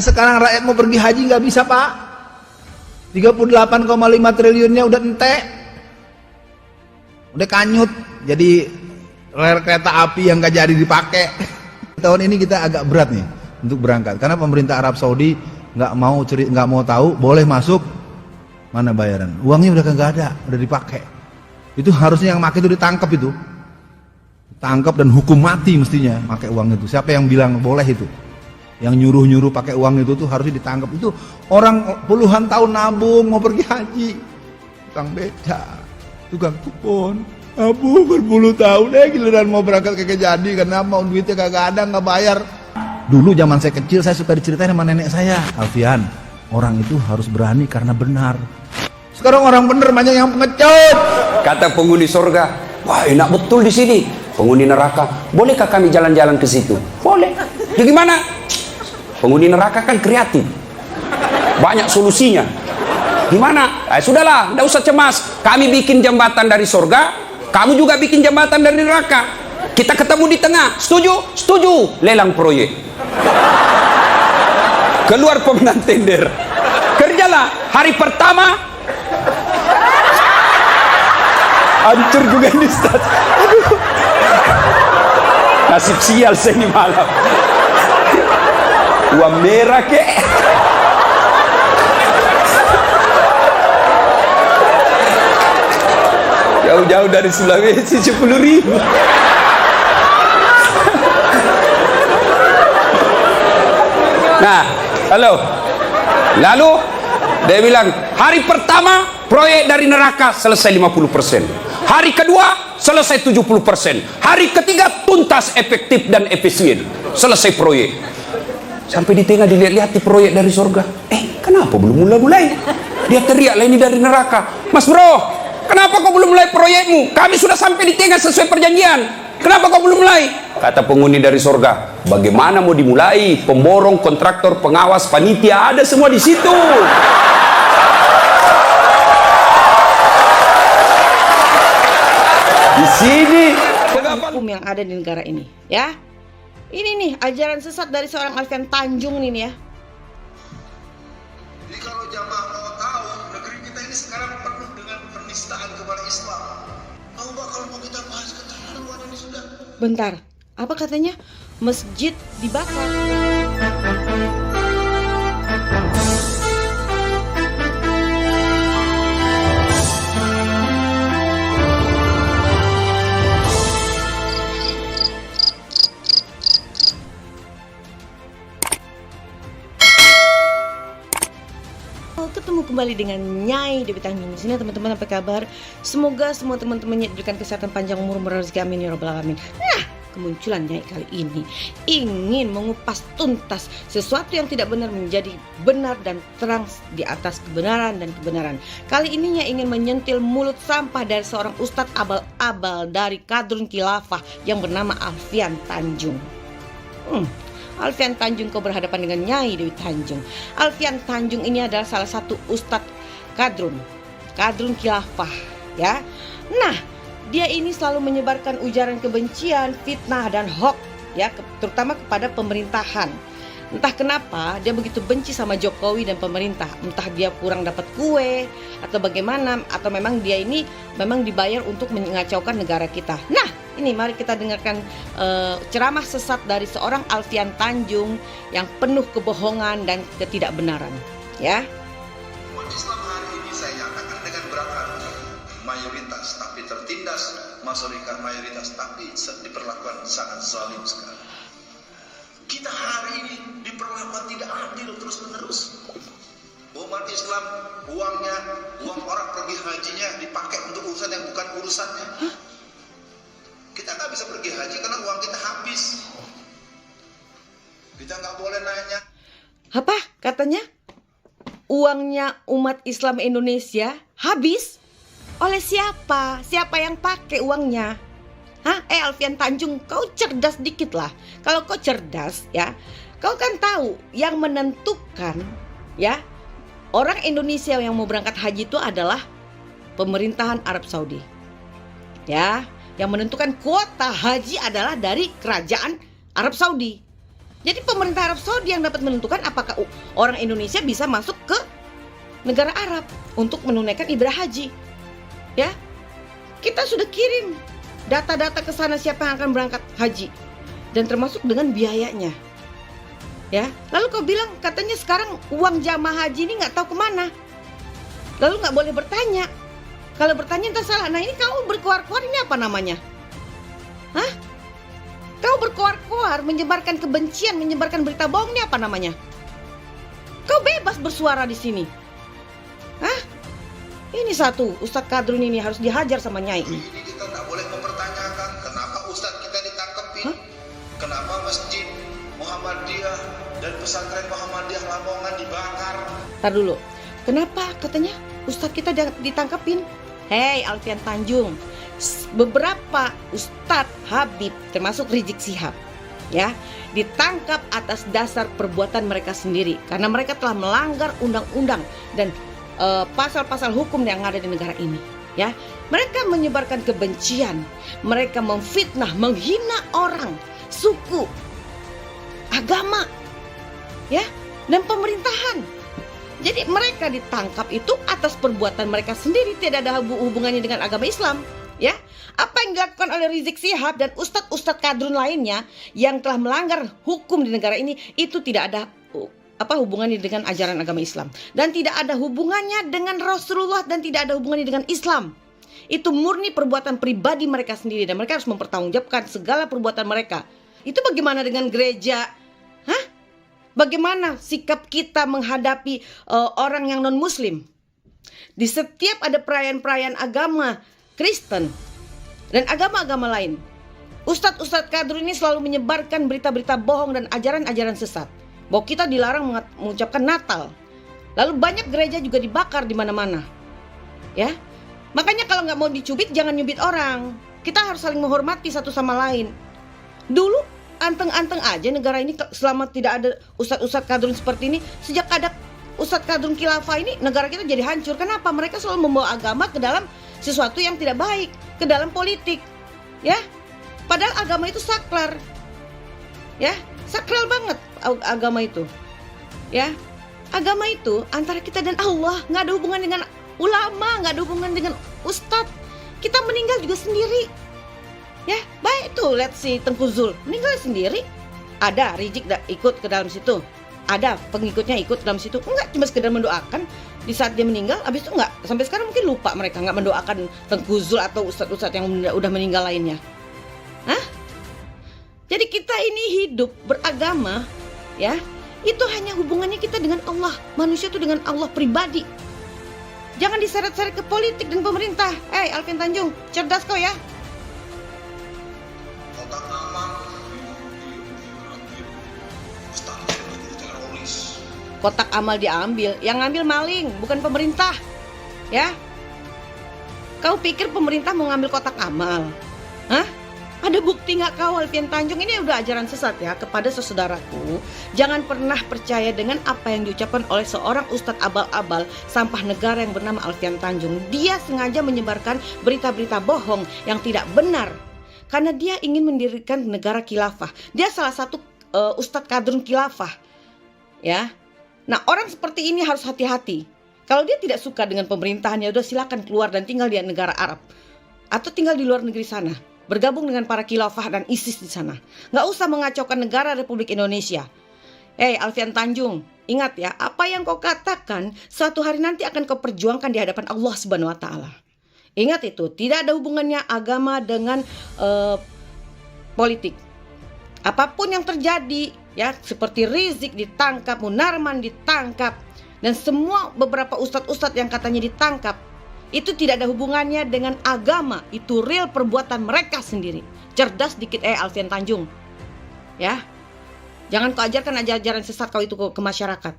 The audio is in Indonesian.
Sekarang rakyat mau pergi haji nggak bisa, Pak. 38,5 triliunnya udah entek. Udah kanyut. Jadi rel kereta api yang nggak jadi dipakai. Tahun ini kita agak berat nih untuk berangkat karena pemerintah Arab Saudi nggak mau tahu boleh masuk mana bayaran. Uangnya udah kagak ada, udah dipakai. Itu harusnya yang pakai itu ditangkap itu. Tangkap dan hukum mati mestinya pakai uang itu. Siapa yang bilang boleh itu? Yang nyuruh-nyuruh pakai uang itu tuh harusnya ditangkap. Itu orang puluhan tahun nabung mau pergi haji. Tukang beca, tukang kupon, nabung berpuluh tahun giliran mau berangkat kagak jadi karena mau duitnya kagak ada, nggak bayar. Dulu zaman saya kecil saya suka diceritain sama nenek saya, Alfian, orang itu harus berani karena benar. Sekarang orang bener banyak yang pengecut. Kata penghuni surga, wah enak betul di sini. Penghuni neraka, bolehkah kami jalan-jalan ke situ? Boleh. Ya gimana? Penghuni neraka kan kreatif, banyak solusinya. Gimana? Sudahlah, tidak usah cemas. Kami bikin jembatan dari surga, kamu juga bikin jembatan dari neraka. Kita ketemu di tengah. Setuju? Setuju. Lelang proyek. Keluar pemenang tender. Kerjalah. Hari pertama hancur juga ini, Ustaz. Aduh. Nasib sial saya ini malam. Uang merah kek. Jauh-jauh dari Sulawesi 10.000. Nah, lalu dia bilang hari pertama proyek dari neraka selesai 50%, hari kedua selesai 70%, hari ketiga tuntas, efektif dan efisien, selesai proyek. Sampai di tengah dilihat-lihat di proyek dari surga. Kenapa belum mulai? Dia teriaklah ini dari neraka. Mas bro, kenapa kau belum mulai proyekmu? Kami sudah sampai di tengah sesuai perjanjian. Kenapa kau belum mulai? Kata penghuni dari surga, bagaimana mau dimulai? Pemborong, kontraktor, pengawas, panitia, ada semua di situ. Di sini hukum yang ada di negara ini, ya. Ini nih ajaran sesat dari seorang Alfian Tanjung ini ya. Jadi kalau jamaah mau tahu, negeri kita ini sekarang penuh dengan penistaan kepada Islam. Tahu nggak kalau mau kita bahas keterlaluan ini sudah? Bentar, apa katanya? Masjid dibakar. Ketemu kembali dengan Nyai Dewi Tanjung di sini, teman-teman. Apa kabar? Semoga semua teman-temannya diberikan kesehatan panjang umur, murah rezeki, amin ya rabbal alamin. Nah, kemunculan Nyai kali ini ingin mengupas tuntas sesuatu yang tidak benar menjadi benar dan terang di atas kebenaran dan kebenaran. Kali ini Nyai ingin menyentil mulut sampah dari seorang ustadz abal-abal dari kadrun khilafah yang bernama Alfian Tanjung. Alfian Tanjung, kau berhadapan dengan Nyai Dewi Tanjung. Alfian Tanjung ini adalah salah satu ustadz kadrun khilafah, ya. Nah, dia ini selalu menyebarkan ujaran kebencian, fitnah dan hoax, ya, terutama kepada pemerintahan. Entah kenapa dia begitu benci sama Jokowi dan pemerintah. Entah dia kurang dapat kue atau bagaimana, atau memang dia ini memang dibayar untuk mengacaukan negara kita. Nah, ini mari kita dengarkan ceramah sesat dari seorang Alfian Tanjung yang penuh kebohongan dan ketidakbenaran, ya. Umat Islam hari ini saya nyatakan dengan berat hati, mayoritas tapi tertindas, masyarakat mayoritas tapi diperlakukan sangat zalim sekali. Kita hari ini diperlakukan tidak adil terus-menerus. Umat Islam uang orang pergi hajinya dipakai untuk urusan yang bukan urusannya. Kita nggak bisa pergi haji karena uang kita habis. Kita nggak boleh nanya. Apa katanya? Uangnya umat Islam Indonesia habis? Oleh siapa? Siapa yang pakai uangnya? Alfian Tanjung, kau cerdas dikit lah. Kalau kau cerdas, ya, kau kan tahu yang menentukan, ya, orang Indonesia yang mau berangkat haji itu adalah pemerintahan Arab Saudi, ya. Yang menentukan kuota haji adalah dari kerajaan Arab Saudi. Jadi pemerintah Arab Saudi yang dapat menentukan apakah orang Indonesia bisa masuk ke negara Arab untuk menunaikan ibadah haji. Ya, kita sudah kirim data-data ke sana siapa yang akan berangkat haji dan termasuk dengan biayanya. Ya, lalu kau bilang katanya sekarang uang jamaah haji ini nggak tahu kemana. Lalu nggak boleh bertanya. Kalau bertanya entah salah. Nah ini kau berkuar-kuar ini apa namanya? Hah? Kau berkuar-kuar menyebarkan kebencian, menyebarkan berita bohong ini apa namanya? Kau bebas bersuara di sini. Hah? Ini satu, Ustadz Kadrun ini harus dihajar sama Nyai. Ini kita tidak boleh mempertanyakan kenapa Ustadz kita ditangkepin, kenapa masjid Muhammadiyah dan pesantren Muhammadiyah Lamongan dibakar. Tar dulu, kenapa katanya Ustadz kita ditangkepin? Hei Alfian Tanjung, beberapa Ustadz Habib termasuk Rizik Syihab ya ditangkap atas dasar perbuatan mereka sendiri karena mereka telah melanggar undang-undang dan pasal-pasal hukum yang ada di negara ini ya. Mereka menyebarkan kebencian, mereka memfitnah, menghina orang, suku, agama ya dan pemerintahan. Jadi mereka ditangkap itu atas perbuatan mereka sendiri, tidak ada hubungannya dengan agama Islam ya. Apa yang dilakukan oleh Rizik Syihab dan ustadz-ustadz kadrun lainnya yang telah melanggar hukum di negara ini itu tidak ada hubungannya dengan ajaran agama Islam dan tidak ada hubungannya dengan Rasulullah dan tidak ada hubungannya dengan Islam. Itu murni perbuatan pribadi mereka sendiri dan mereka harus mempertanggungjawabkan segala perbuatan mereka. Itu bagaimana dengan gereja? Hah? Bagaimana sikap kita menghadapi orang yang non-muslim? Di setiap ada perayaan-perayaan agama Kristen dan agama-agama lain, ustadz-ustadz kadrun ini selalu menyebarkan berita-berita bohong dan ajaran-ajaran sesat. Bahwa kita dilarang mengucapkan Natal. Lalu banyak gereja juga dibakar di mana-mana. Ya, makanya kalau nggak mau dicubit jangan nyubit orang. Kita harus saling menghormati satu sama lain. Dulu anteng-anteng aja negara ini selama tidak ada ustadz-ustadz kadrun seperti ini. Sejak ada ustadz kadrun khilafah ini negara kita jadi hancur. Kenapa? Mereka selalu membawa agama ke dalam sesuatu yang tidak baik, ke dalam politik ya. Padahal agama itu saklar ya, sakral banget agama itu ya. Agama itu antara kita dan Allah, nggak ada hubungan dengan ulama, nggak ada hubungan dengan ustadz. Kita meninggal juga sendiri ya. Baik tuh, lihat si Tengku Zul meninggal sendiri. Ada Rizik ikut ke dalam situ, ada pengikutnya ikut ke dalam situ. Enggak, cuma sekedar mendoakan di saat dia meninggal. Habis itu enggak, sampai sekarang mungkin lupa mereka enggak mendoakan Tengku Zul atau ustadz-ustadz yang udah meninggal lainnya. Hah? Jadi kita ini hidup beragama ya, itu hanya hubungannya kita dengan Allah. Manusia itu dengan Allah pribadi. Jangan diseret-seret ke politik dan pemerintah. Alfian Tanjung, cerdas kau ya. Kotak amal Ustadz itu teroris. Kotak amal diambil, yang ngambil maling, bukan pemerintah ya. Kau pikir pemerintah mau ngambil kotak amal? Hah? Ada bukti nggak kau Alfian Tanjung? Ini udah ajaran sesat ya. Kepada saudaraku, jangan pernah percaya dengan apa yang diucapkan oleh seorang ustadz abal-abal sampah negara yang bernama Alfian Tanjung. Dia sengaja menyebarkan berita-berita bohong yang tidak benar karena dia ingin mendirikan negara khilafah. Dia salah satu ustadz kadrun khilafah ya. Nah, orang seperti ini harus hati-hati. Kalau dia tidak suka dengan pemerintahannya, udah silakan keluar dan tinggal di negara Arab atau tinggal di luar negeri sana, bergabung dengan para khilafah dan ISIS di sana. Nggak usah mengacaukan negara Republik Indonesia. Alfian Tanjung, ingat ya, apa yang kau katakan suatu hari nanti akan kau perjuangkan di hadapan Allah Subhanahu wa Ta'ala. Ingat itu, tidak ada hubungannya agama dengan politik. Apapun yang terjadi ya, seperti Rizik ditangkap, Munarman ditangkap, dan semua beberapa ustadz-ustadz yang katanya ditangkap, itu tidak ada hubungannya dengan agama. Itu real perbuatan mereka sendiri. Cerdas dikit Alfian Tanjung ya. Jangan kau ajarkan ajaran sesat kau itu ke masyarakat.